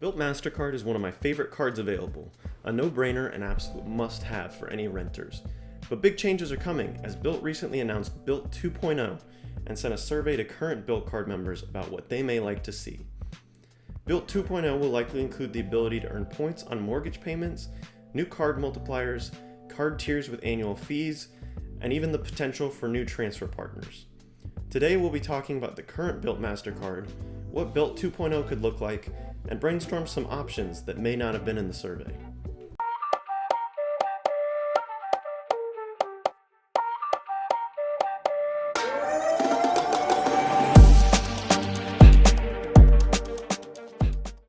Bilt Mastercard is one of my favorite cards available, a no-brainer and absolute must-have for any renters. But big changes are coming, as Bilt recently announced Bilt 2.0 and sent a survey to current Bilt card members about what they may like to see. Bilt 2.0 will likely include the ability to earn points on mortgage payments, new card multipliers, card tiers with annual fees, and even the potential for new transfer partners. Today we'll be talking about the current Bilt Mastercard, what Bilt 2.0 could look like, and brainstorm some options that may not have been in the survey.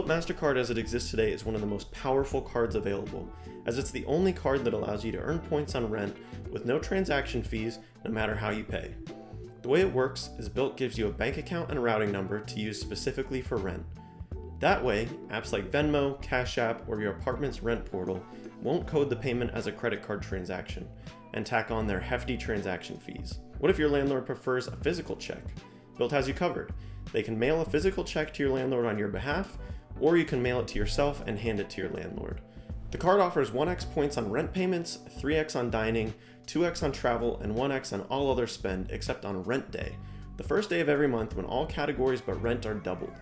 Mastercard as it exists today is one of the most powerful cards available, as it's the only card that allows you to earn points on rent with no transaction fees no matter how you pay. The way it works is Bilt gives you a bank account and routing number to use specifically for rent. That way, apps like Venmo, Cash App, or your apartment's rent portal won't code the payment as a credit card transaction and tack on their hefty transaction fees. What if your landlord prefers a physical check? Bilt has you covered. They can mail a physical check to your landlord on your behalf, or you can mail it to yourself and hand it to your landlord. The card offers 1x points on rent payments, 3x on dining, 2x on travel, and 1x on all other spend except on rent day, the first day of every month when all categories but rent are doubled.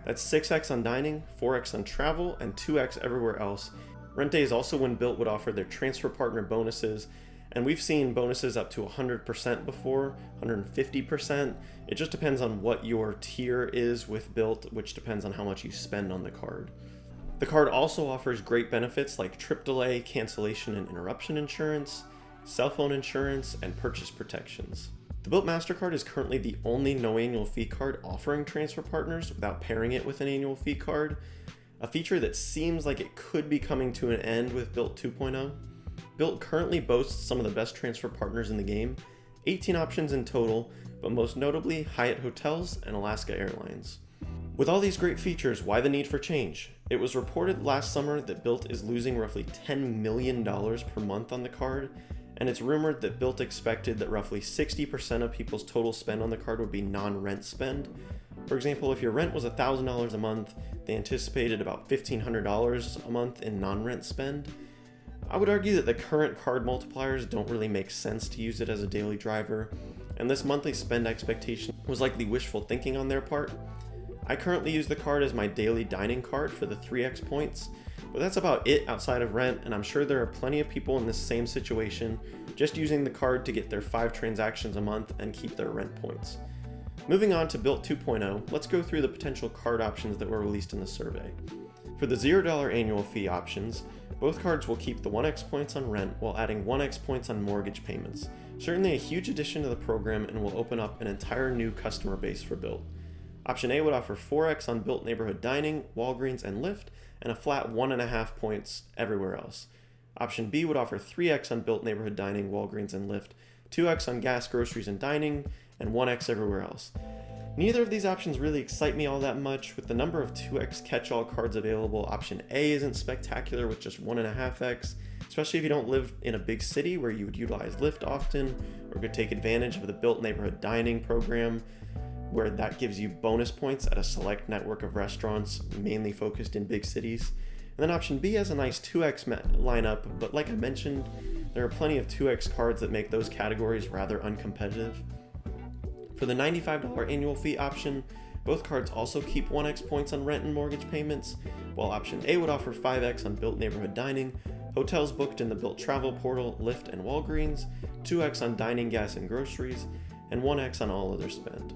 That's 6x on dining, 4x on travel, and 2x everywhere else. Rent day is also when Bilt would offer their transfer partner bonuses, and we've seen bonuses up to 100% before, 150%. It just depends on what your tier is with Bilt, which depends on how much you spend on the card. The card also offers great benefits like trip delay, cancellation and interruption insurance, cell phone insurance, and purchase protections. The Bilt Mastercard is currently the only no annual fee card offering transfer partners without pairing it with an annual fee card, a feature that seems like it could be coming to an end with Bilt 2.0. Bilt currently boasts some of the best transfer partners in the game, 18 options in total, but most notably Hyatt Hotels and Alaska Airlines. With all these great features, why the need for change? It was reported last summer that Bilt is losing roughly $10 million per month on the card, and it's rumored that Bilt expected that roughly 60% of people's total spend on the card would be non-rent spend. For example, if your rent was $1,000 a month, they anticipated about $1,500 a month in non-rent spend. I would argue that the current card multipliers don't really make sense to use it as a daily driver, and this monthly spend expectation was likely wishful thinking on their part. I currently use the card as my daily dining card for the 3x points, but that's about it outside of rent, and I'm sure there are plenty of people in this same situation just using the card to get their 5 transactions a month and keep their rent points. Moving on to Bilt 2.0, let's go through the potential card options that were released in the survey. For the $0 annual fee options, both cards will keep the 1x points on rent while adding 1x points on mortgage payments. Certainly a huge addition to the program and will open up an entire new customer base for Bilt. Option A would offer 4x on Bilt Neighborhood Dining, Walgreens, and Lyft, and a flat 1.5 points everywhere else. Option B would offer 3x on Bilt Neighborhood Dining, Walgreens, and Lyft, 2x on gas, groceries, and dining, and 1x everywhere else. Neither of these options really excite me all that much. With the number of 2x catch-all cards available, option A isn't spectacular with just 1.5x, especially if you don't live in a big city where you would utilize Lyft often, or could take advantage of the Bilt Neighborhood Dining program, where that gives you bonus points at a select network of restaurants, mainly focused in big cities. And then option B has a nice 2x lineup, but like I mentioned, there are plenty of 2x cards that make those categories rather uncompetitive. For the $95 annual fee option, both cards also keep 1x points on rent and mortgage payments, while option A would offer 5x on Bilt Neighborhood Dining, hotels booked in the Bilt Travel Portal, Lyft, and Walgreens, 2x on dining, gas, and groceries, and 1x on all other spend.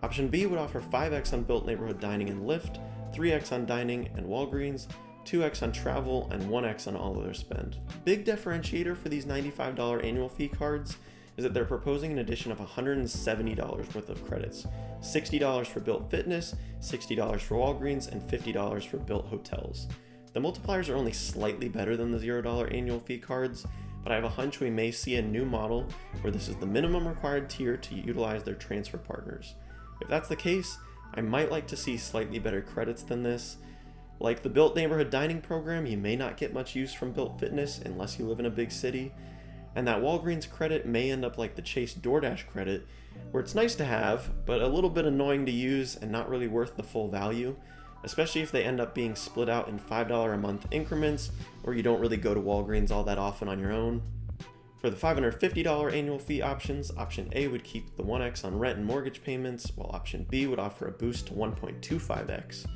Option B would offer 5x on Bilt Neighborhood Dining and Lyft, 3x on dining and Walgreens, 2x on travel, and 1x on all other spend. Big differentiator for these $95 annual fee cards is that they're proposing an addition of $170 worth of credits, $60 for Bilt Fitness, $60 for Walgreens, and $50 for Bilt Hotels. The multipliers are only slightly better than the $0 annual fee cards, but I have a hunch we may see a new model where this is the minimum required tier to utilize their transfer partners. If that's the case, I might like to see slightly better credits than this. Like the Bilt Neighborhood Dining program, you may not get much use from Bilt Fitness unless you live in a big city, and that Walgreens credit may end up like the Chase DoorDash credit, where it's nice to have, but a little bit annoying to use and not really worth the full value. especially if they end up being split out in $5 a month increments, or you don't really go to Walgreens all that often on your own. For the $550 annual fee options, option A would keep the 1x on rent and mortgage payments, while option B would offer a boost to 1.25x.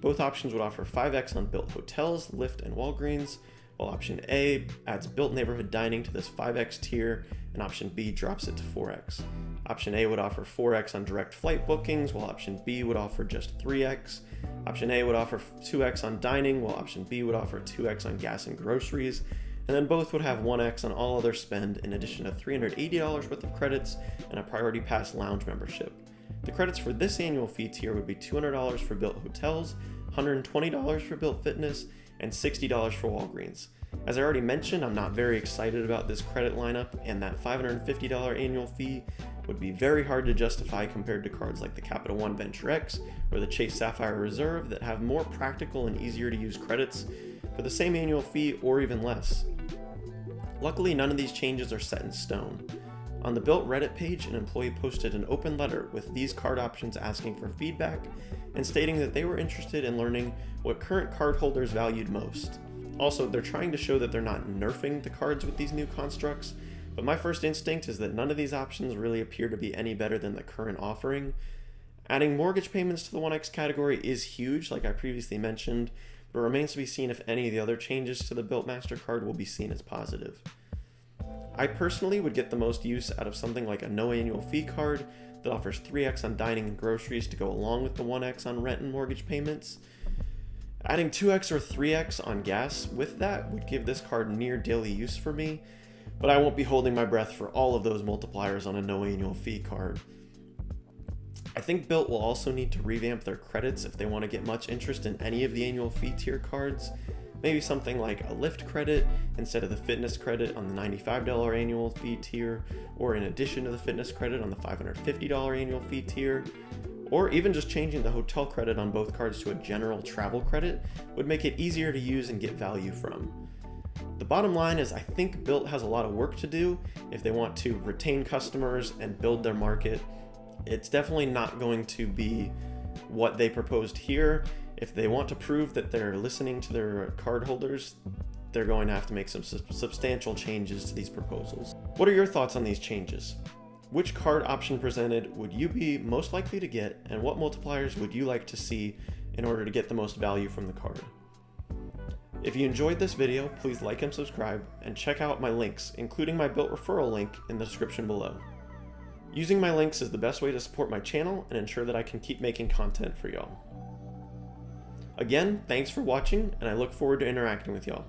Both options would offer 5x on Bilt Hotels, Lyft, and Walgreens, while option A adds Bilt Neighborhood Dining to this 5x tier, and option B drops it to 4x. Option A would offer 4x on direct flight bookings, while option B would offer just 3x. Option A would offer 2x on dining, while option B would offer 2x on gas and groceries, and then both would have 1x on all other spend, in addition to $380 worth of credits and a Priority Pass lounge membership. The credits for this annual fee tier would be $200 for Bilt Hotels, $120 for Bilt Fitness, and $60 for Walgreens. As I already mentioned, I'm not very excited about this credit lineup, and that $550 annual fee would be very hard to justify compared to cards like the Capital One Venture X or the Chase Sapphire Reserve that have more practical and easier to use credits for the same annual fee or even less. Luckily, none of these changes are set in stone. On the Bilt Reddit page, an employee posted an open letter with these card options asking for feedback and stating that they were interested in learning what current cardholders valued most. Also, they're trying to show that they're not nerfing the cards with these new constructs, but my first instinct is that none of these options really appear to be any better than the current offering. Adding mortgage payments to the 1x category is huge, like I previously mentioned, but it remains to be seen if any of the other changes to the Bilt Mastercard will be seen as positive. I personally would get the most use out of something like a no annual fee card that offers 3x on dining and groceries to go along with the 1x on rent and mortgage payments. Adding 2x or 3x on gas with that would give this card near daily use for me, but I won't be holding my breath for all of those multipliers on a no annual fee card. I think Bilt will also need to revamp their credits if they want to get much interest in any of the annual fee tier cards. Maybe something like a Lyft credit instead of the fitness credit on the $95 annual fee tier, or in addition to the fitness credit on the $550 annual fee tier, or even just changing the hotel credit on both cards to a general travel credit would make it easier to use and get value from. The bottom line is I think Bilt has a lot of work to do if they want to retain customers and build their market. It's definitely not going to be what they proposed here. If they want to prove that they're listening to their cardholders, they're going to have to make some substantial changes to these proposals. What are your thoughts on these changes? Which card option presented would you be most likely to get, and what multipliers would you like to see in order to get the most value from the card? If you enjoyed this video, please like and subscribe, and check out my links, including my Bilt referral link in the description below. Using my links is the best way to support my channel and ensure that I can keep making content for y'all. Again, thanks for watching, and I look forward to interacting with y'all.